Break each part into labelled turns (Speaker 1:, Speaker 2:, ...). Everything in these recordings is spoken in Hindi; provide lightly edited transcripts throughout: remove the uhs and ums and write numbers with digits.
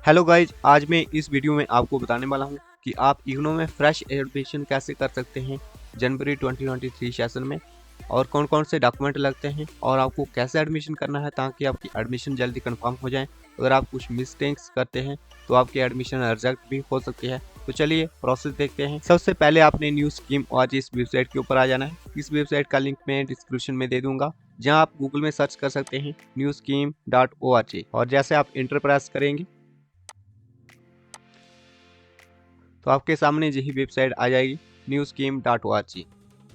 Speaker 1: हेलो गाइज, आज मैं इस वीडियो में आपको बताने वाला हूं कि आप इग्नू में फ्रेश एडमिशन कैसे कर सकते हैं जनवरी 2023 सेशन में, और कौन कौन से डॉक्यूमेंट लगते हैं और आपको कैसे एडमिशन करना है ताकि आपकी एडमिशन जल्दी कंफर्म हो जाए। अगर आप कुछ मिस्टेक्स करते हैं तो आपकी एडमिशन रिजेक्ट भी हो सकती है। तो चलिए प्रोसेस देखते हैं। सबसे पहले आपने न्यू स्कीम आज इस वेबसाइट के ऊपर आ जाना है। इस वेबसाइट का लिंक मैं डिस्क्रिप्शन में दे दूंगा, जहां आप गूगल में सर्च कर सकते हैं newscheme.org, और जैसे आप इंटर प्रेस करेंगे तो आपके सामने यही वेबसाइट आ जाएगी newscheme.org,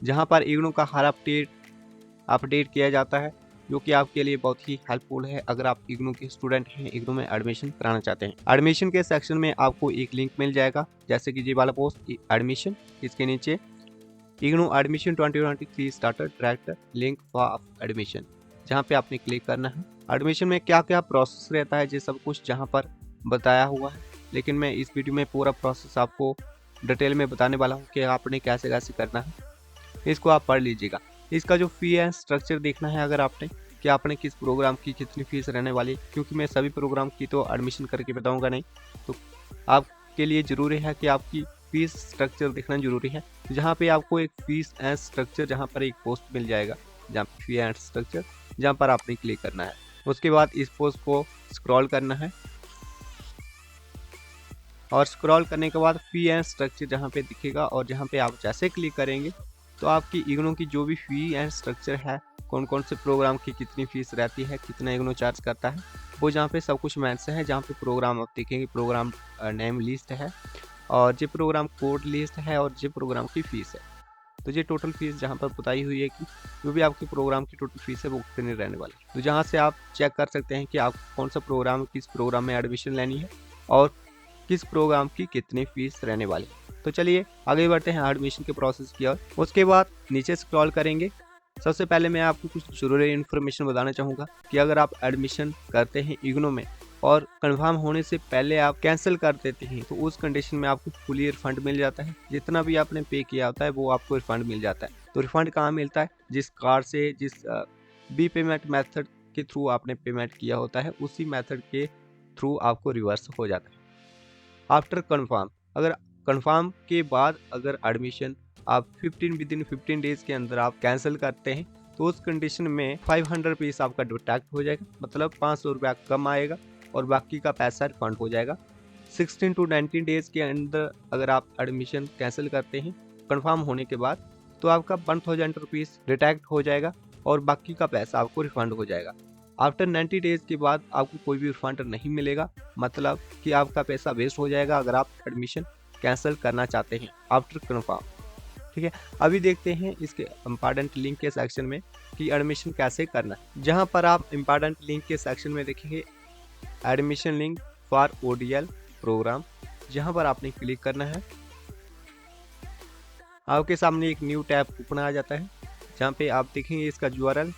Speaker 1: जहां पर इग्नू का हर अपडेट किया जाता है, जो कि आपके लिए बहुत ही हेल्पफुल है अगर आप इग्नू के स्टूडेंट हैं, इग्नू में एडमिशन कराना चाहते हैं। एडमिशन के सेक्शन में आपको एक लिंक मिल जाएगा, जैसे कि ये वाला पोस्ट एडमिशन, इसके नीचे IGNOU admission 2023 starter direct link for admission, जहाँ पे आपने क्लिक करना है। एडमिशन में क्या क्या प्रोसेस रहता है ये सब कुछ जहाँ पर बताया हुआ है, लेकिन मैं इस वीडियो में पूरा प्रोसेस आपको डिटेल में बताने वाला हूँ कि आपने कैसे कैसे करना है। इसको आप पढ़ लीजिएगा। इसका जो फी है स्ट्रक्चर देखना है अगर आपने, कि आपने किस प्रोग्राम की कितनी फीस रहने वाली, क्योंकि मैं सभी प्रोग्राम की तो एडमिशन करके बताऊंगा नहीं, तो आपके लिए ज़रूरी है कि आपकी फीस स्ट्रक्चर देखना जरूरी है। जहाँ पे आपको एक फीस एंड स्ट्रक्चर, जहाँ पर एक पोस्ट मिल जाएगा जहाँ पे फी एंड स्ट्रक्चर, जहाँ पर आपने क्लिक करना है। उसके बाद इस पोस्ट को स्क्रॉल करना है, और स्क्रॉल करने के बाद फी एंड स्ट्रक्चर जहाँ पे दिखेगा, और जहाँ पे आप जैसे क्लिक करेंगे तो आपकी इग्नू की जो भी फी एंड स्ट्रक्चर है, कौन कौन से प्रोग्राम की कितनी फीस रहती है, कितना इग्नू चार्ज करता है, वो जहाँ पे सब कुछ मैंशन है। जहाँ पे प्रोग्राम आप देखेंगे, प्रोग्राम नेम लिस्ट है, और जो प्रोग्राम कोड लिस्ट है, और जो प्रोग्राम की फीस है। तो ये टोटल फीस जहाँ पर बताई हुई है कि जो भी आपकी प्रोग्राम की टोटल फीस है वो कितनी रहने वाली है। तो जहाँ से आप चेक कर सकते हैं कि आप कौन सा प्रोग्राम, किस प्रोग्राम में एडमिशन लेनी है और किस प्रोग्राम की कितनी फीस रहने वाली है। तो चलिए आगे बढ़ते हैं एडमिशन के प्रोसेस की ओर। उसके बाद नीचे स्क्रॉल करेंगे। सबसे पहले मैं आपको कुछ जरूरी इन्फॉर्मेशन बताना चाहूँगा कि अगर आप एडमिशन करते हैं इग्नू में और कंफर्म होने से पहले आप कैंसिल कर देते हैं, तो उस कंडीशन में आपको फुली रिफंड मिल जाता है। जितना भी आपने पे किया होता है वो आपको रिफंड मिल जाता है। तो रिफंड कहाँ मिलता है? जिस कार्ड से, जिस बी पेमेंट मेथड के थ्रू आपने पेमेंट किया होता है, उसी मेथड के थ्रू आपको रिवर्स हो जाता है। आफ्टर कन्फर्म, अगर कन्फर्म के बाद अगर एडमिशन आप 15 डेज के अंदर आप कैंसिल करते हैं, तो उस कंडीशन में 500 रुपीज़ आपका डिडक्ट हो जाएगा, मतलब 500 रुपया कम आएगा, और बाकी का पैसा रिफंड हो जाएगा। 16 टू 19 डेज के अंदर अगर आप एडमिशन कैंसिल करते हैं कन्फर्म होने के बाद, तो आपका 1000 रुपीज़ डिडक्ट हो जाएगा, और बाकी का पैसा आपको रिफंड हो जाएगा। आफ्टर 90 डेज के बाद आपको कोई भी रिफंड नहीं मिलेगा, मतलब कि आपका पैसा वेस्ट हो जाएगा अगर आप एडमिशन कैंसिल करना चाहते हैं आफ्टर कन्फर्म। ठीक है, अभी देखते हैं इसके इम्पॉर्टेंट लिंक के सेक्शन में कि एडमिशन कैसे करना है। जहां पर आप इम्पॉर्टेंट लिंक के सेक्शन में देखेंगे admission link for ODL program, जहां पर आपने क्लिक करना है। आपके सामने एक न्यू टैब ओपन आ जाता है, जहां पे आप देखेंगे इसका यूआरएल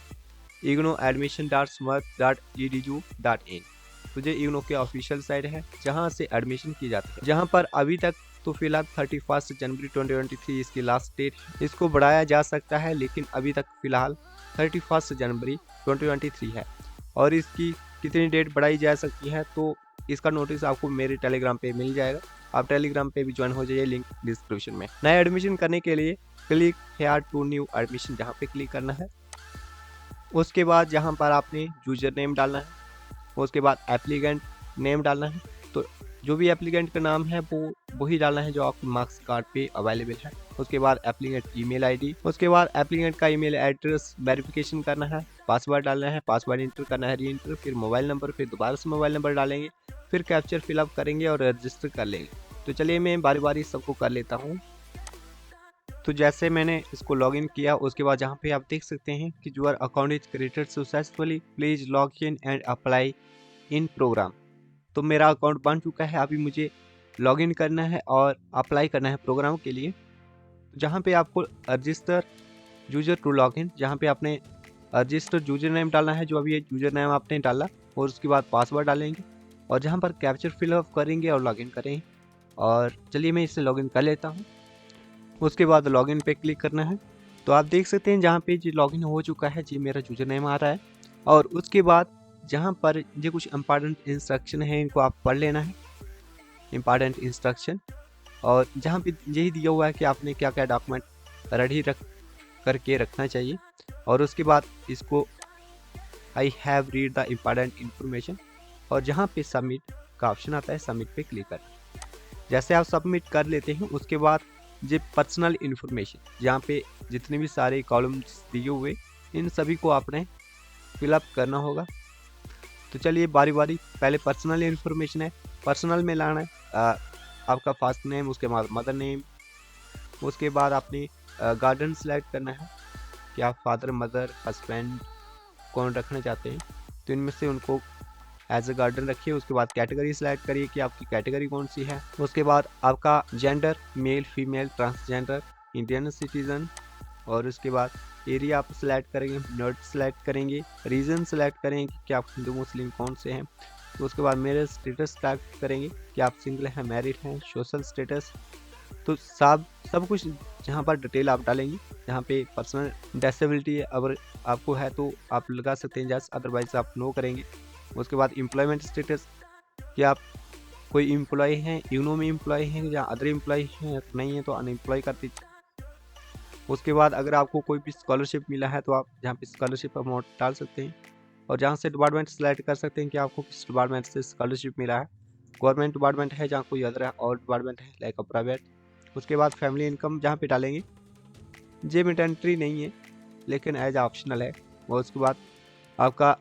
Speaker 1: ignoadmission.smart.edu.in। तो ये इग्नू के ऑफिशियल साइट है जहां से एडमिशन की जाती है। जहां पर अभी तक तो फिलहाल 31 जनवरी 2023 इसकी लास्ट डेट है। इसको बढ़ाया जा सकता है, लेकिन अभी तक फिलहाल 31 जनवरी 2023 है। और इसकी कितनी डेट बढ़ाई जा सकती है, तो इसका नोटिस आपको मेरे टेलीग्राम पे मिल जाएगा। आप टेलीग्राम पे भी ज्वाइन हो जाइए, लिंक डिस्क्रिप्शन में। नया एडमिशन करने के लिए click here to new admission, जहाँ पे क्लिक करना है। उसके बाद जहाँ पर आपने यूजर नेम डालना है, उसके बाद एप्लीकेंट नेम डालना है। तो जो भी एप्लीकेंट का नाम है वो वही डालना है जो आपके मार्क्स कार्ड पे अवेलेबल है। उसके बाद एप्लीकेंट ईमेल आईडी, उसके बाद एप्लीकेंट का ईमेल एड्रेस वेरिफिकेशन करना है, पासवर्ड डालना है, पासवर्ड इंटर करना है, री इंटर, फिर मोबाइल नंबर, फिर दोबारा से मोबाइल नंबर डालेंगे, फिर कैप्चर फिलअप करेंगे और रजिस्टर कर लेंगे। तो चलिए मैं बारी बारी सबको कर लेता हूँ। तो जैसे मैंने इसको लॉगिन किया, उसके बाद जहाँ पे आप देख सकते हैं कि your account is created successfully, please log in and apply in program. तो मेरा अकाउंट बन चुका है, अभी मुझे लॉगिन करना है और अप्लाई करना है प्रोग्राम के लिए। जहाँ पे आपको रजिस्टर यूजर टू लॉगिन, जहाँ पे आपने रजिस्टर यूजर नेम डालना है, जो अभी ये यूजर नेम आपने डाला, और उसके बाद पासवर्ड डालेंगे, और जहाँ पर कैप्चर फिलअप करेंगे और लॉगिन करेंगे। और चलिए मैं इसे लॉगिन कर लेता हूँ। उसके बाद लॉगिन पे क्लिक करना है। तो आप देख सकते हैं जहाँ पे जी लॉगिन हो चुका है, जी मेरा यूजर नेम आ रहा है। और उसके बाद जहाँ पर ये कुछ इम्पॉर्टेंट इंस्ट्रक्शन है, इनको आप पढ़ लेना है, इम्पॉर्टेंट इंस्ट्रक्शन। और जहाँ पे यही दिया हुआ है कि आपने क्या क्या डॉक्यूमेंट रेडी करके रखना चाहिए। और उसके बाद इसको I have read the important information, और जहाँ पे सबमिट का ऑप्शन आता है सबमिट पे क्लिक करना। जैसे आप सबमिट कर लेते हैं उसके बाद ये पर्सनल इन्फॉर्मेशन, जहाँ पे जितने भी सारे कॉलम्स दिए हुए इन सभी को आपने फिलअप करना होगा। तो चलिए बारी बारी, पहले पर्सनल इन्फॉर्मेशन है, पर्सनल में लाना है आपका फर्स्ट नेम, उसके बाद मदर नेम, उसके बाद आपने गार्डन सेलेक्ट करना है कि आप फादर मदर हस्बैंड कौन रखना चाहते हैं, तो इनमें से उनको एज ए गार्डन रखिए। उसके बाद कैटेगरी सेलेक्ट करिए कि आपकी कैटेगरी कौन सी है। उसके बाद आपका gender male female transgender Indian citizen, और उसके बाद एरिया आप सेलेक्ट करेंगे, नॉट सेलेक्ट करेंगे, रीजन सेलेक्ट करेंगे कि आप हिंदू मुस्लिम कौन से हैं। तो उसके बाद मैरिज स्टेटस सेलेक्ट करेंगे कि आप सिंगल हैं मैरिड हैं, सोशल स्टेटस। तो सब कुछ जहाँ पर डिटेल आप डालेंगे, जहाँ पे पर्सनल डिसेबिलिटी अगर आपको है तो आप लगा सकते हैं जैसे, अदरवाइज आप नो करेंगे। उसके बाद एम्प्लॉयमेंट स्टेटस कि आप कोई एम्प्लॉय हैं, यूनो में एम्प्लॉय हैं या अदर एम्प्लॉय हैं, नहीं है तो अनएम्प्लॉय कर दीजिए। उसके बाद अगर आपको कोई भी स्कॉलरशिप मिला है तो आप जहाँ पे स्कॉलरशिप अमाउंट डाल सकते हैं, और जहाँ से डिपार्टमेंट सेलेक्ट कर सकते हैं कि आपको किस डिपार्टमेंट से स्कॉलरशिप मिला है, गवर्नमेंट डिपार्टमेंट है जहाँ कोई अदर और डिपार्टमेंट है लाइक अ प्राइवेट। उसके बाद फैमिली इनकम जहाँ पे डालेंगे, ये मैंडेटरी नहीं है लेकिन एज ऑप्शनल है। और उसके बाद आपका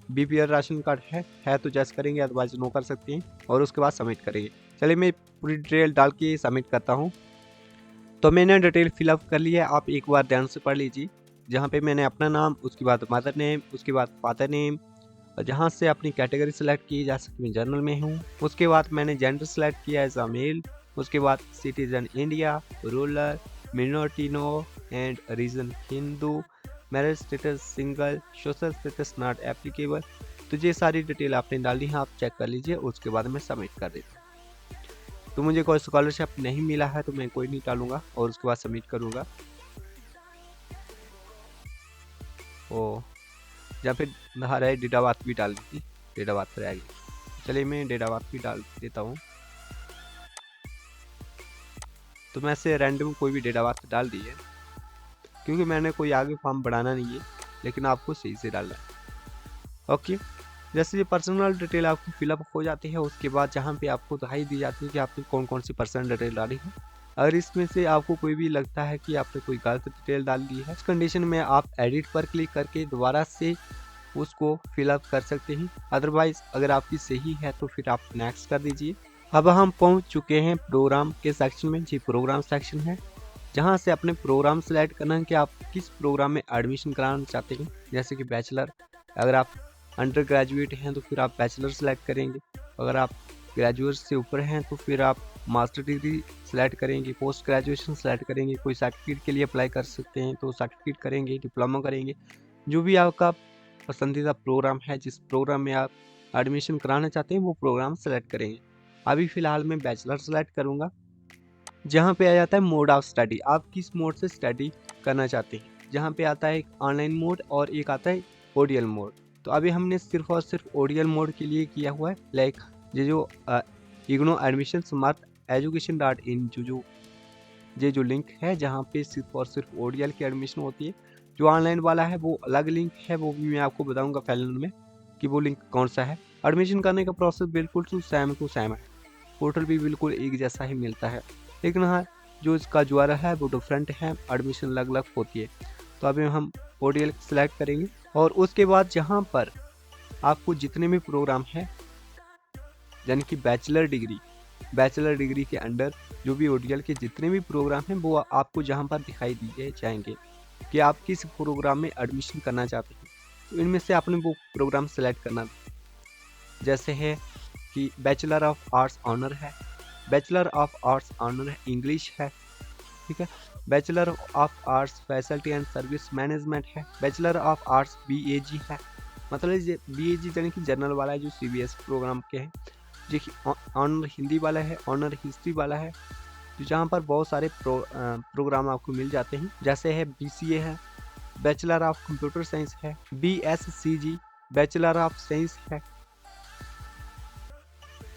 Speaker 1: बीपीएल राशन कार्ड है तो जैस करेंगे, अदरवाइज नो कर सकते हैं, और उसके बाद सबमिट करेंगे। चलिए मैं पूरी डिटेल डाल के सबमिट करता हूँ। तो मैंने डिटेल फिलअप कर लिया है, आप एक बार ध्यान से पढ़ लीजिए। जहाँ पे मैंने अपना नाम, उसके बाद मदर नेम, उसके बाद फादर नेम, और जहाँ से अपनी कैटेगरी सेलेक्ट की जा सकती, मैं जनरल में हूँ। उसके बाद मैंने जेंडर सेलेक्ट किया एज अ मेल, उसके बाद citizen India, rural, minority no and region Hindu, marriage status single, social status not applicable. तो ये सारी डिटेल आपने डाली है, आप चेक कर लीजिए। उसके बाद मैं सबमिट कर देता हूँ। तो मुझे कोई स्कॉलरशिप नहीं मिला है तो मैं कोई नहीं डालूंगा, और उसके बाद सबमिट करूंगा। ओ या फिर नहा रहे डेट ऑफ बर्थ भी डाल दी, डेट ऑफ बर्थ रहेगी। चलिए मैं डेट ऑफ बर्थ भी डाल देता हूँ। तो मैं से रैंडम कोई भी डेट ऑफ बर्थ डाल दी है, क्योंकि मैंने कोई आगे फॉर्म बढ़ाना नहीं है, लेकिन आपको सही से डालना है। ओके, जैसे ये पर्सनल डिटेल आपकी फिलअप हो जाती है, उसके बाद जहाँ पे आपको दिखाई दी जाती है कि आपने कौन कौन सी पर्सनल डिटेल डाली है। अगर इसमें से आपको कोई भी लगता है कि आपने कोई गलत डिटेल डाल दी है, इस कंडीशन में आप एडिट पर क्लिक करके दोबारा से उसको फिलअप कर सकते हैं। अदरवाइज अगर आपकी सही है तो फिर आप नेक्स्ट कर दीजिए। अब हम पहुंच चुके हैं प्रोग्राम के सेक्शन में। जी प्रोग्राम सेक्शन है, जहां से अपने प्रोग्राम सेलेक्ट करना है कि आप किस प्रोग्राम में एडमिशन कराना चाहते हैं। जैसे कि बैचलर, अगर आप अंडर ग्रेजुएट हैं तो फिर आप बैचलर सेलेक्ट करेंगे, अगर आप ग्रेजुएट से ऊपर हैं तो फिर आप मास्टर डिग्री सेलेक्ट करेंगे, पोस्ट ग्रेजुएशन सेलेक्ट करेंगे, कोई सर्टिफिकेट के लिए अप्लाई कर सकते हैं तो सर्टिफिकेट करेंगे, डिप्लोमा करेंगे। जो भी आपका पसंदीदा प्रोग्राम है, जिस प्रोग्राम में आप एडमिशन कराना चाहते हैं वो प्रोग्राम सेलेक्ट करेंगे। अभी फ़िलहाल मैं बैचलर सेलेक्ट करूँगा। जहाँ पे आ जाता है मोड ऑफ स्टडी, आप किस मोड से स्टडी करना चाहते हैं। जहाँ पे आता है एक ऑनलाइन मोड और एक आता है ओडीएल मोड। तो अभी हमने सिर्फ और सिर्फ ओडीएल मोड के लिए किया हुआ है। लाइक ये जो IGNOU admission smart education .in ये जो लिंक है, जहाँ पे सिर्फ और सिर्फ ओडीएल की एडमिशन होती है। जो ऑनलाइन वाला है वो अलग लिंक है, वो भी मैं आपको बताऊंगा फाइनल में कि वो लिंक कौन सा है। एडमिशन करने का प्रोसेस बिल्कुल टू सेम है, पोर्टल भी बिल्कुल एक जैसा ही मिलता है, लेकिन हाँ जो इसका ज्वारा है वो डिफरेंट है, एडमिशन अलग अलग होती है। तो अभी हम ओडीएल सेलेक्ट करेंगे, और उसके बाद जहाँ पर आपको जितने भी प्रोग्राम है, यानी कि बैचलर डिग्री के अंडर जो भी ओडीएल के जितने भी प्रोग्राम हैं वो आपको जहाँ पर दिखाई दिए जाएंगे कि आप किस प्रोग्राम में एडमिशन करना चाहते हैं। तो इनमें से आपने वो प्रोग्राम सेलेक्ट करना, जैसे है कि बैचलर ऑफ आर्ट्स ऑनर है, bachelor of arts honour English है, ठीक है। Bachelor of arts facility and service management है, बैचलर ऑफ आर्ट्स बीएजी है, मतलब बीएजी यानी कि जनरल वाला है जो सीबीएस प्रोग्राम के हैं। जो ऑनर हिंदी वाला है, ऑनर हिस्ट्री वाला है, तो जहाँ पर बहुत सारे प्रोग्राम आपको मिल जाते हैं। जैसे है बीसीए है, बैचलर ऑफ कंप्यूटर साइंस है, बीएससीजी बैचलर ऑफ साइंस है।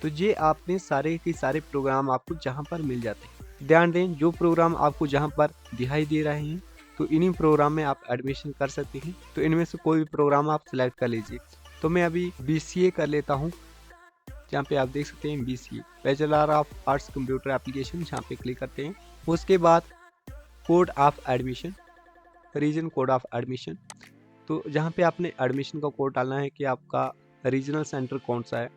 Speaker 1: तो ये आपने सारे के सारे प्रोग्राम आपको जहाँ पर मिल जाते हैं। ध्यान दें, जो प्रोग्राम आपको जहाँ पर दिखाई दे रहे हैं तो इन्हीं प्रोग्राम में आप एडमिशन कर सकते हैं। तो इनमें से कोई भी प्रोग्राम आप सिलेक्ट कर लीजिए। तो मैं अभी BCA कर लेता हूँ। जहाँ पे आप देख सकते हैं BCA bachelor of arts computer application, जहाँ पे क्लिक करते हैं। उसके बाद code of admission, region code of admission. तो जहाँ पे आपने एडमिशन का कोड डालना है कि आपका रीजनल सेंटर कौन सा है।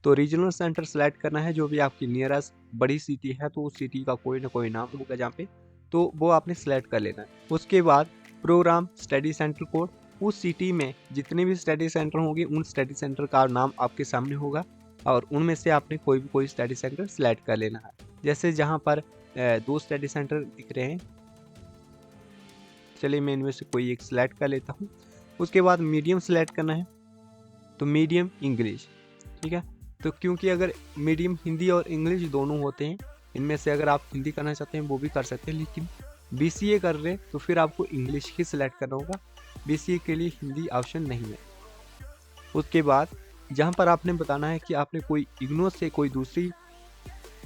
Speaker 1: तो रीजनल सेंटर सेलेक्ट करना है, जो भी आपकी नियरेस्ट बड़ी सिटी है तो उस सिटी का कोई ना कोई नाम होगा जहाँ पे, तो वो आपने सेलेक्ट कर लेना है। उसके बाद प्रोग्राम स्टडी सेंटर कोड, उस सिटी में जितने भी स्टडी सेंटर होंगे उन स्टडी सेंटर का नाम आपके सामने होगा और उनमें से आपने कोई स्टडी सेंटर सेलेक्ट कर लेना है। जैसे जहाँ पर 2 स्टडी सेंटर दिख रहे हैं, चलिए मैं इनमें से कोई एक सिलेक्ट कर लेता हूँ। उसके बाद मीडियम सेलेक्ट करना है, तो मीडियम इंग्लिश, ठीक है। तो क्योंकि अगर मीडियम हिंदी और इंग्लिश दोनों होते हैं, इनमें से अगर आप हिंदी करना चाहते हैं वो भी कर सकते हैं, लेकिन BCA कर रहे तो फिर आपको इंग्लिश ही सिलेक्ट करना होगा। BCA के लिए हिंदी ऑप्शन नहीं है। उसके बाद जहाँ पर आपने बताना है कि आपने कोई इग्नो से कोई दूसरी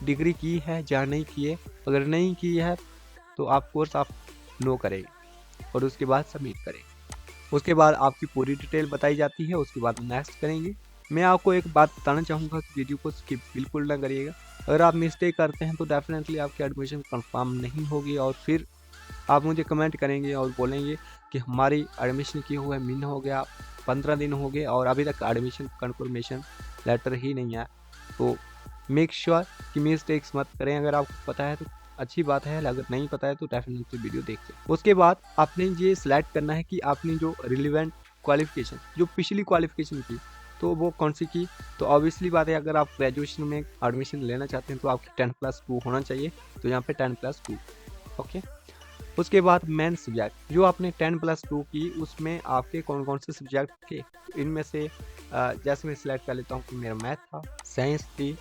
Speaker 1: डिग्री की है या नहीं की है। अगर नहीं की है तो आप कोर्स आप नो करेंगे और उसके बाद सबमिट करेंगे। उसके बाद आपकी पूरी डिटेल बताई जाती है, उसके बाद नेक्स्ट करेंगे। मैं आपको एक बात बताना चाहूँगा कि वीडियो को स्किप बिल्कुल ना करिएगा। अगर आप मिस्टेक करते हैं तो डेफिनेटली आपकी एडमिशन कंफर्म नहीं होगी और फिर आप मुझे कमेंट करेंगे और बोलेंगे कि हमारी एडमिशन किए हुए महीना हो गया, 15 दिन हो गए और अभी तक एडमिशन कंफर्मेशन लेटर ही नहीं आया। तो मेक श्योर कि मिस्टेक्स मत करें। अगर आपको पता है तो अच्छी बात है, अगर नहीं पता है तो डेफिनेटली वीडियो देखिए। उसके बाद आपने ये सिलेक्ट करना है कि आपने जो रिलेवेंट क्वालिफिकेशन, जो पिछली क्वालिफिकेशन की, तो वो कौन सी की। तो ऑब्वियसली बात है, अगर आप ग्रेजुएशन में एडमिशन लेना चाहते हैं तो आपकी 10+2 होना चाहिए। तो यहाँ पे 10+2, ओके। उसके बाद मेन सब्जेक्ट, जो आपने 10+2 की उसमें आपके कौन कौन से सब्जेक्ट थे। इनमें से जैसे मैं सिलेक्ट कर लेता हूँ कि मेरा मैथ था, साइंस थी,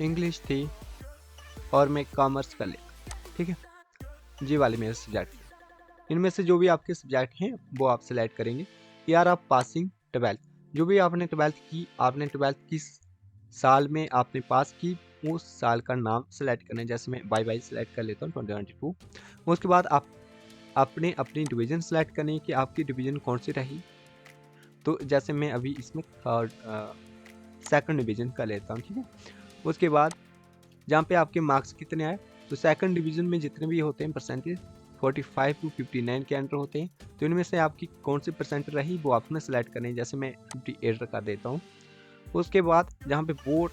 Speaker 1: इंग्लिश थी और मैं कॉमर्स कर लेता, ठीक है। जी वाले मेरे सब्जेक्ट थे। इनमें से जो भी आपके सब्जेक्ट हैं वो आप सिलेक्ट करेंगे। यार आप पासिंग 12th, जो भी आपने 12th की, आपने 12th किस साल में आपने पास की उस साल का नाम सेलेक्ट करना है। जैसे मैं बाई सेलेक्ट कर लेता हूँ 2022। उसके बाद आप अपने अपनी डिवीज़न सेलेक्ट करनी है कि आपकी डिवीज़न कौन सी रही। तो जैसे मैं अभी इसमें सेकंड डिवीज़न कर लेता हूँ, ठीक है। उसके बाद जहाँ पे आपके मार्क्स कितने आए, तो सेकंड डिवीज़न में जितने भी होते हैं परसेंटेज 45 to 59 के अंदर होते हैं। तो इनमें से आपकी कौन सी परसेंट रही वो आपने सेलेक्ट करनी है। जैसे मैं 58 कर देता हूँ। उसके बाद जहाँ पे बोर्ड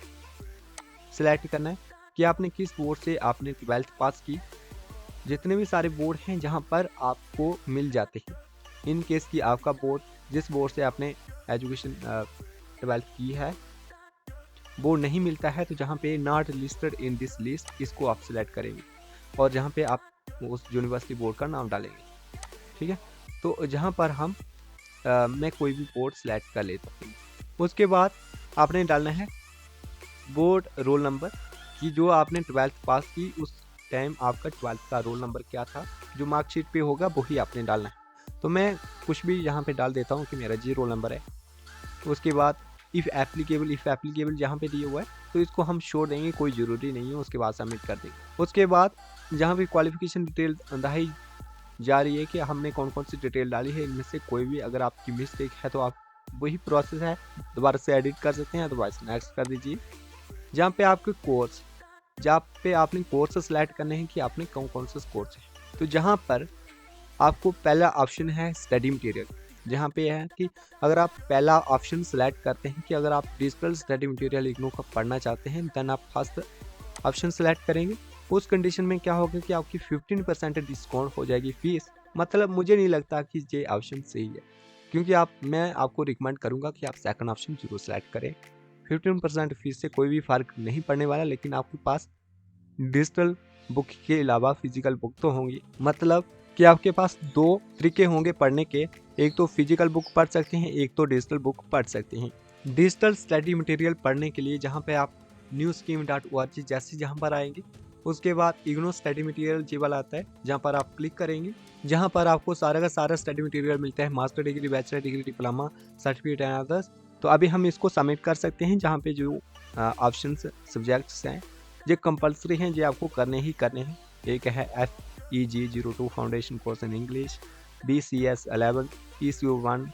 Speaker 1: सेलेक्ट करना है कि आपने किस बोर्ड से आपने 12th पास की। जितने भी सारे बोर्ड हैं जहाँ पर आपको मिल जाते हैं, इन केस की आपका बोर्ड जिस बोर्ड से आपने एजुकेशन 12th की है वो नहीं मिलता है, तो जहाँ पे not listed in this list, इसको आप सिलेक्ट करेंगे और जहाँ पे आप उस यूनिवर्सिटी बोर्ड का नाम डालेंगे, ठीक है। तो जहाँ पर हम मैं कोई भी बोर्ड सिलेक्ट कर लेता हूँ। उसके बाद आपने डालना है बोर्ड रोल नंबर, कि जो आपने 12th पास की उस टाइम आपका 12th का रोल नंबर क्या था, जो मार्कशीट पे होगा वही आपने डालना है। तो मैं कुछ भी यहाँ पे डाल देता हूँ कि मेरा जी रोल नंबर है। उसके बाद इफ़ एप्लीकेबल जहाँ पे दिया हुआ है तो इसको हम छोड़ देंगे, कोई ज़रूरी नहीं है। उसके बाद सबमिट कर देंगे। उसके बाद जहाँ भी क्वालिफिकेशन डिटेल दाही जा रही है कि हमने कौन कौन सी डिटेल डाली है, इनमें से कोई भी अगर आपकी मिस्टेक है तो आप वही प्रोसेस है, दोबारा से एडिट कर सकते हैं, अदरवाइज नेक्स्ट कर दीजिए। जहाँ पे आपके कोर्स, जहाँ पे आपने कोर्स सेलेक्ट करने हैं कि आपने कौन कौन से कोर्स है। तो जहाँ पर आपको पहला ऑप्शन है स्टडी मटेरियल, जहाँ पे है कि अगर आप पहला ऑप्शन सेलेक्ट करते हैं कि अगर आप डिजिटल स्टडी मटेरियल इग्नू का पढ़ना चाहते हैं, देन आप फर्स्ट ऑप्शन सेलेक्ट करेंगे। उस कंडीशन में क्या होगा कि आपकी 15% डिस्काउंट हो जाएगी फीस। मतलब मुझे नहीं लगता कि ये ऑप्शन सही है, क्योंकि मैं आपको रिकमेंड करूँगा कि आप सेकंड ऑप्शन जरूर सेलेक्ट करें। 15% फीस से कोई भी फ़र्क नहीं पड़ने वाला, लेकिन आपके पास डिजिटल बुक के अलावा फिजिकल बुक तो होंगी। मतलब कि आपके पास 2 तरीके होंगे पढ़ने के, एक तो फिजिकल बुक पढ़ सकते हैं, एक तो डिजिटल बुक पढ़ सकते हैं। डिजिटल स्टडी मटेरियल पढ़ने के लिए जहाँ पे आप newscheme.org जैसे जहाँ पर आएंगे उसके बाद इग्नो स्टडी मटेरियल ये वाला आता है, जहाँ पर आप क्लिक करेंगे, जहाँ पर आपको सारा का सारा स्टडी मटेरियल मिलता है, master degree, bachelor degree, diploma, certificate and others. तो अभी हम इसको सबमिट कर सकते हैं, जहाँ पे जो ऑप्शन सब्जेक्ट्स हैं ये कंपलसरी हैं, ये आपको करने ही करने हैं। एक है FEG02 foundation course in English, BCS 11, ECU 1,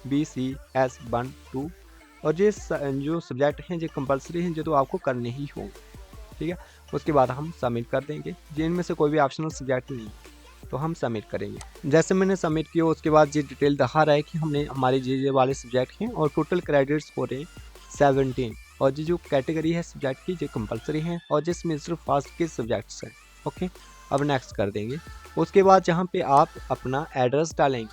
Speaker 1: BCS 1, 2, और ये जो सब्जेक्ट हैं ये कंपलसरी हैं, ये तो आपको करने ही होंगे, ठीक है। उसके बाद हम सबमिट कर देंगे। जिनमें से कोई भी ऑप्शनल सब्जेक्ट नहीं, तो हम सबमिट करेंगे। जैसे मैंने सबमिट किया उसके बाद ये डिटेल दिखा रहा है कि हमने हमारे ये वाले सब्जेक्ट हैं और टोटल क्रेडिट्स हो रहे हैं 17, और ये जो कैटेगरी है सब्जेक्ट की ये कंपलसरी हैं, और जिसमें सिर्फ फर्स्ट के सब्जेक्ट्स हैं। ओके, अब नेक्स्ट कर देंगे। उसके बाद जहाँ पे आप अपना एड्रेस डालेंगे,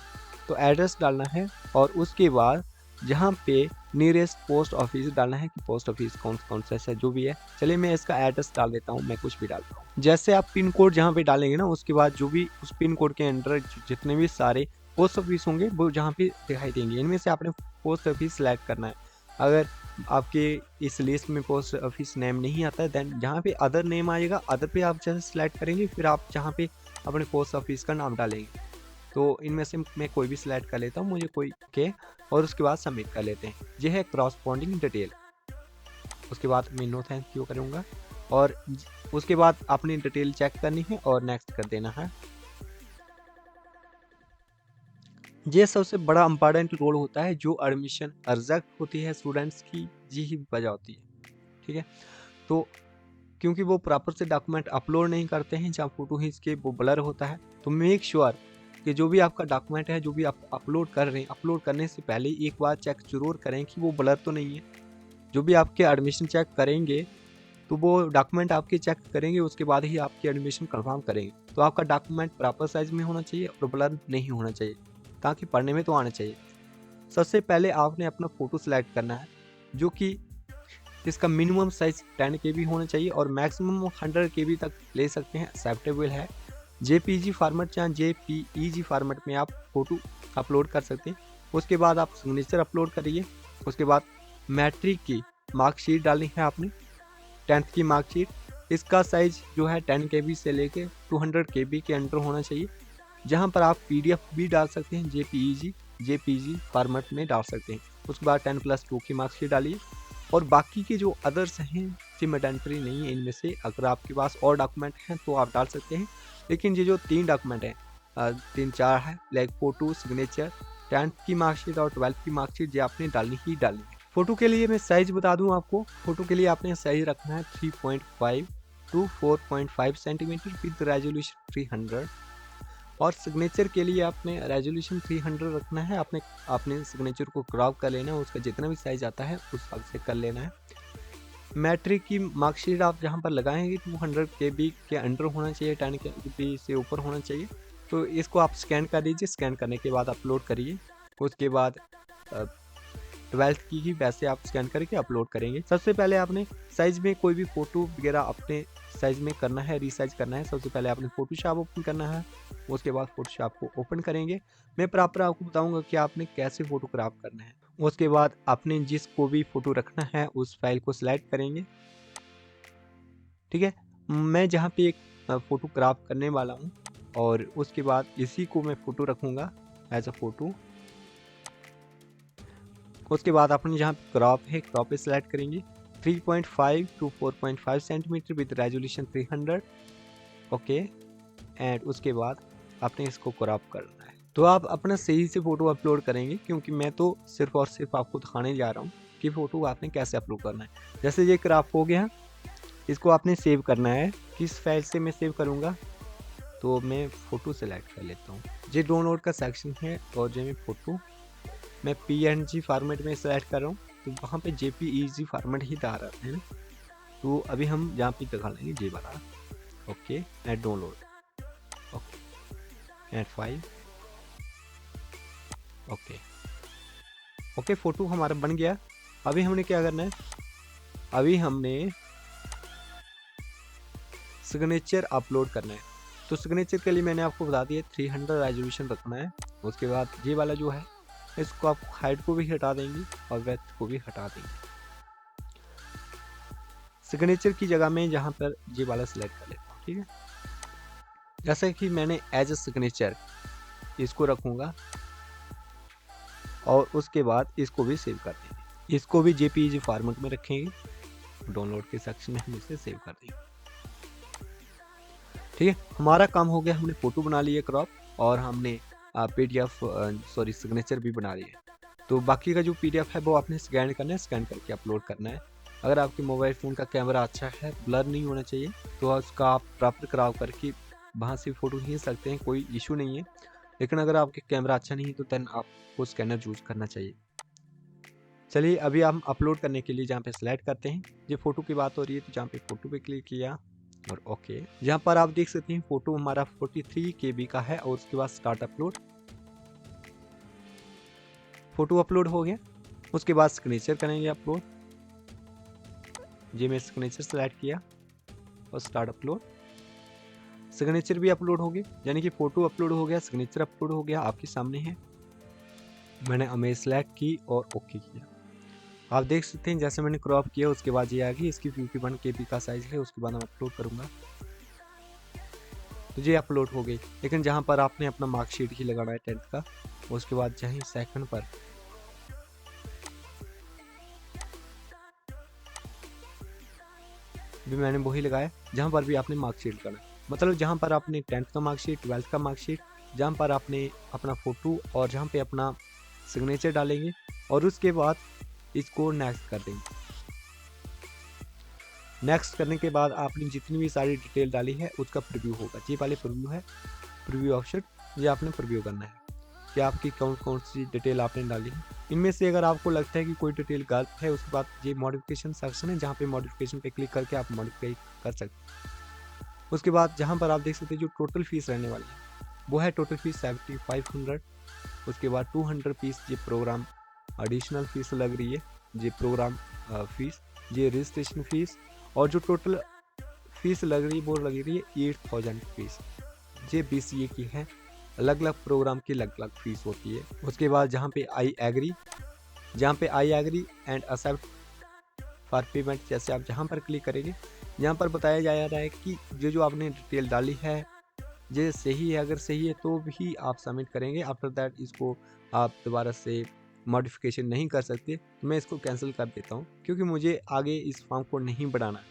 Speaker 1: तो एड्रेस डालना है, और उसके बाद जहाँ पे नियरेस्ट पोस्ट ऑफिस डालना है कि पोस्ट ऑफिस कौन सा है, जो भी है। चलिए मैं इसका एड्रेस डाल देता हूँ, मैं कुछ भी डालता हूँ। जैसे आप पिन कोड जहाँ पे डालेंगे ना, उसके बाद जो भी उस पिन कोड के अंदर जितने भी सारे पोस्ट ऑफिस होंगे वो जहाँ पे दिखाई देंगे, इनमें से आपने पोस्ट ऑफिस सेलेक्ट करना है। अगर आपके इस लिस्ट में पोस्ट ऑफिस नेम नहीं आता है, देन जहाँ पे अदर नेम आएगा, अदर पे आप जैसे सेलेक्ट करेंगे, फिर आप जहाँ पे अपने पोस्ट ऑफिस का नाम डालेंगे। तो इनमें से मैं कोई भी सिलेक्ट कर लेता हूँ, मुझे कोई के, और उसके बाद सबमिट कर लेते हैं। यह है क्रॉसपॉन्डिंग डिटेल। उसके बाद मैं नो थैंक यू करूँगा, और उसके बाद अपनी डिटेल चेक करनी है और नेक्स्ट कर देना है। ये सबसे बड़ा इंपॉर्टेंट रोल होता है, जो एडमिशन रिजेक्ट होती है स्टूडेंट्स की, यही वजह होती है, ठीक है। तो क्योंकि वो प्रॉपर से डॉक्यूमेंट अपलोड नहीं करते हैं, जहाँ फोटो खींच के वो ब्लर होता है, तो मेक श्योर कि जो भी आपका डॉक्यूमेंट है, जो भी आप अपलोड कर रहे हैं, अपलोड करने से पहले एक बार चेक जरूर करें कि वो ब्लर तो नहीं है। जो भी आपके एडमिशन चेक करेंगे, तो वो डॉक्यूमेंट आपके चेक करेंगे, उसके बाद ही आपकी एडमिशन कंफर्म करेंगे। तो आपका डॉक्यूमेंट प्रॉपर साइज में होना चाहिए और ब्लर नहीं होना चाहिए, ताकि पढ़ने में तो आना चाहिए। सबसे पहले आपने अपना फ़ोटो सेलेक्ट करना है, जो कि इसका मिनिमम साइज 10 KB होना चाहिए और मैक्सिमम 100 KB तक ले सकते हैं, एक्सेप्टेबल है। JPG फॉर्मेट या JPEG फॉर्मेट में आप फ़ोटो अपलोड कर सकते हैं। उसके बाद आप सिग्नेचर अपलोड करिए। उसके बाद मैट्रिक की मार्कशीट डालनी है आपने, 10th की मार्कशीट। इसका साइज जो है 10 KB से लेके 200 KB के अंडर होना चाहिए। जहां पर आप PDF भी डाल सकते हैं, JPG फॉर्मेट में डाल सकते हैं। उसके बाद 10+2 की मार्कशीट डालिए, और बाकी के जो अदर्स हैं सिमेडेंटरी नहीं है इनमें से। अगर आपके पास और डॉक्यूमेंट हैं तो आप डाल सकते हैं, लेकिन ये जो 3 डॉक्यूमेंट हैं, 3-4 है, लाइक फ़ोटो, सिग्नेचर, 10th की मार्कशीट और 12th की मार्कशीट, ये आपने डालनी ही डालनी है। फ़ोटो के लिए मैं साइज़ बता दूं आपको। फ़ोटो के लिए आपने साइज़ रखना है 3.5 to 4.5 सेंटीमीटर विद रेजोल्यूशन 300, और सिग्नेचर के लिए आपने रेजोल्यूशन 300 रखना है। आपने सिग्नेचर को क्रॉप कर लेना है, उसका जितना भी साइज आता है उस हिसाब से कर लेना है। मैट्रिक की मार्कशीट आप जहां पर लगाएंगे 200 KB के अंडर होना चाहिए, 10 KB से ऊपर होना चाहिए। तो इसको आप स्कैन कर लीजिए, स्कैन करने के बाद अपलोड करिए। उसके बाद 12th की ही वैसे आप स्कैन करके अपलोड करेंगे। सबसे पहले आपने साइज में कोई भी फ़ोटो वगैरह अपने साइज में करना है, रीसाइज करना है। सबसे पहले आपने फोटोशॉप ओपन करना है, उसके बाद फोटोशॉप को ओपन करेंगे। मैं प्रॉपर आपको बताऊंगा कि आपने कैसे फोटोग्राफ करना है। उसके बाद आपने जिसको भी फोटो रखना है उस फाइल को सिलेक्ट करेंगे, ठीक है। मैं जहाँ पे एक फोटोग्राफ करने वाला हूँ, और उसके बाद इसी को मैं फोटो रखूँगा एज अ फोटो। उसके बाद आपने जहाँ पे क्रॉप है, क्रॉप पे सिलेक्ट करेंगे 3.5 to 4.5 centimetre with resolution 300, okay. And उसके बाद आपने इसको क्रॉप करना है। तो आप अपना सही से फ़ोटो अपलोड करेंगे, क्योंकि मैं तो सिर्फ और सिर्फ आपको दिखाने जा रहा हूँ कि फ़ोटो आपने कैसे अपलोड करना है। जैसे ये क्रॉप हो गया, इसको आपने सेव करना है। किस फाइल से मैं सेव करूँगा, तो मैं फ़ोटो सेलेक्ट कर लेता हूँ। ये डाउनलोड का सेक्शन है, और जो मैं फ़ोटो मैं PNG फॉर्मेट में सेलेक्ट कर रहा हूँ, तो वहाँ पे JPEG फॉर्मेट ही डाल रहा है ना। तो अभी हम यहाँ पे दिखा लेंगे ये वाला, okay. And download, okay, and file, okay. Photo हमारा बन गया। अभी हमने क्या करना है, अभी हमने सिग्नेचर अपलोड करना है। तो सिग्नेचर के लिए मैंने आपको बता दिया 300 रेजोल्यूशन रखना है। उसके बाद ये वाला जो है, इसको आप हाइट को भी हटा देंगे और वेथ को भी हटा देंगे। सिग्नेचर की जगह में यहाँ पर ये वाला सिलेक्ट कर लेता हूँ, ठीक है। जैसे कि मैंने एज ए सिग्नेचर इसको रखूँगा और उसके बाद इसको भी सेव कर देंगे। इसको भी जेपीईजी फॉर्मेट में रखेंगे, डाउनलोड के सेक्शन में हम इसे सेव कर देंगे, ठीक है। हमारा काम हो गया, हमने फोटो बना ली है क्रॉप और हमने पीडीएफ सिग्नेचर भी बना ली है। तो बाकी का जो पीडीएफ है वो आपने स्कैन करना है, स्कैन करके अपलोड करना है। अगर आपके मोबाइल फ़ोन का कैमरा अच्छा है, ब्लर नहीं होना चाहिए, तो उसका आप प्रॉपर क्रॉप करके वहाँ से फ़ोटो खींच सकते हैं, कोई इशू नहीं है। लेकिन अगर आपके कैमरा अच्छा नहीं है तो देन आपको स्कैनर यूज करना चाहिए। चलिए अभी हम अपलोड करने के लिए जहाँ पे सिलेक्ट करते हैं, ये फ़ोटो की बात हो रही है तो जहाँ पे फ़ोटो पे क्लिक किया और ओके। यहाँ पर आप देख सकते हैं फ़ोटो हमारा 43 KB का है और उसके बाद स्टार्ट अपलोड। फ़ोटो अपलोड हो गया, उसके बाद सिग्नेचर करेंगे अपलोड। ये मैं सिग्नेचर सेलेक्ट किया और स्टार्ट अपलोड। सिग्नेचर भी अपलोड हो गया, यानी कि फ़ोटो अपलोड हो गया, सिग्नेचर अपलोड हो गया, आपके सामने है। मैंने इमेज सेलेक्ट की और ओके किया। आप देख सकते हैं जैसे मैंने क्रॉप किया उसके बाद ये आ गई, इसकी 51 KB का साइज है। उसके बाद हम अपलोड करूँगा तो ये अपलोड हो गई। लेकिन जहाँ पर आपने अपना मार्कशीट ही लगाना है 10th का, उसके बाद चाहे सेकंड पर भी मैंने वही लगाया, जहाँ पर भी आपने मार्कशीट लगाना, मतलब जहाँ पर आपने 10th का मार्कशीट, 12th का मार्कशीट, जहाँ पर आपने अपना फ़ोटो और जहाँ पे अपना सिग्नेचर डालेंगे और उसके बाद इसको नेक्स्ट कर देंगे। नेक्स्ट करने के बाद आपने जितनी भी सारी डिटेल डाली है उसका प्रीव्यू होगा। ये वाले प्रीव्यू है, प्रीव्यू ऑप्शन, ये आपने प्रीव्यू करना है कि आपकी कौन कौन सी डिटेल आपने डाली है। इनमें से अगर आपको लगता है कि कोई डिटेल गलत है, उसके बाद ये मॉडिफिकेशन सेक्शन है, जहाँ पे मॉडिफिकेशन पे क्लिक करके आप मॉडिफाई कर सकते हैं। उसके बाद जहाँ पर आप देख सकते हैं जो टोटल फीस रहने वाली है वो है टोटल फीस 7500। उसके बाद 200 पीस ये प्रोग्राम एडिशनल फीस लग रही है, ये प्रोग्राम फीस, ये रजिस्ट्रेशन फीस, और जो टोटल फीस लग रही है वो लग रही है 8000 फीस। ये BCA की है, अलग अलग प्रोग्राम की अलग अलग फीस होती है। उसके बाद जहाँ पे I agree and accept for payment, जैसे आप जहाँ पर क्लिक करेंगे यहाँ पर बताया जा रहा है कि ये जो आपने डिटेल डाली है ये सही है, अगर सही है तो भी आप सबमिट करेंगे। आफ्टर दैट इसको आप दोबारा से मॉडिफिकेशन नहीं कर सकते, तो मैं इसको कैंसिल कर देता हूँ क्योंकि मुझे आगे इस फॉर्म को नहीं बढ़ाना है।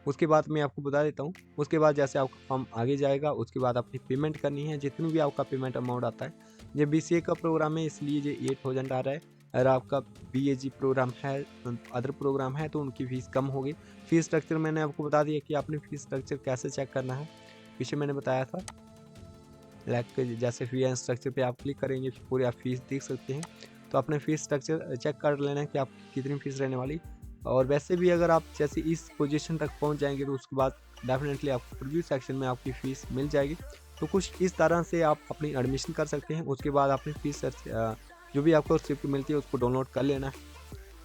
Speaker 1: उसके बाद मैं आपको बता देता हूँ, उसके बाद जैसे आपका फॉर्म आगे जाएगा उसके बाद आपने पेमेंट करनी है, जितनी भी आपका पेमेंट अमाउंट आता है। ये BCA का प्रोग्राम है इसलिए ये 8000 आ रहा है। अगर आपका BAG प्रोग्राम है, अदर प्रोग्राम है तो उनकी फ़ीस कम होगी। फ़ीस स्ट्रक्चर मैंने आपको बता दिया कि आपने फ़ीस स्ट्रक्चर कैसे चेक करना है, पीछे मैंने बताया था। लाइक जैसे फ़ी एंड स्ट्रक्चर पे आप क्लिक करेंगे पूरी आप फीस देख सकते हैं, तो अपने फ़ीस स्ट्रक्चर चेक कर लेना है कि आप कितनी फ़ीस रहने वाली। और वैसे भी अगर आप जैसे इस पोजीशन तक पहुंच जाएंगे तो उसके बाद डेफिनेटली आपको प्रीव्यू सेक्शन में आपकी फ़ीस मिल जाएगी। तो कुछ इस तरह से आप अपनी एडमिशन कर सकते हैं। उसके बाद अपनी फ़ीस जो भी आपको रिसिप्ट मिलती है उसको डाउनलोड कर लेना है।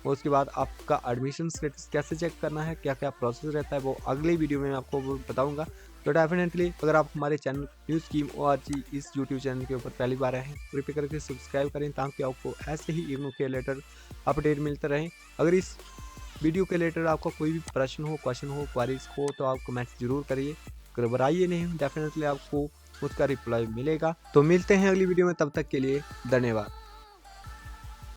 Speaker 1: उसके बाद आपका एडमिशन स्टेटस कैसे चेक करना है, क्या क्या प्रोसेस रहता है, वो अगली वीडियो में आपको बताऊंगा। तो डेफिनेटली अगर आप हमारे चैनल न्यूज़ स्कीम ORG इस यूट्यूब चैनल के ऊपर पहली बार आए हैं, कृपया करके सब्सक्राइब करें ताकि आपको ऐसे ही इग्नू के रिलेटेड अपडेट मिलते रहें। अगर इस वीडियो के रिलेटेड आपका कोई भी प्रश्न हो, क्वेश्चन हो, क्वारीज हो तो आप कमेंट जरूर करिए, घबराइए नहीं, डेफिनेटली आपको उसका रिप्लाई मिलेगा। तो मिलते हैं अगली वीडियो में, तब तक के लिए धन्यवाद।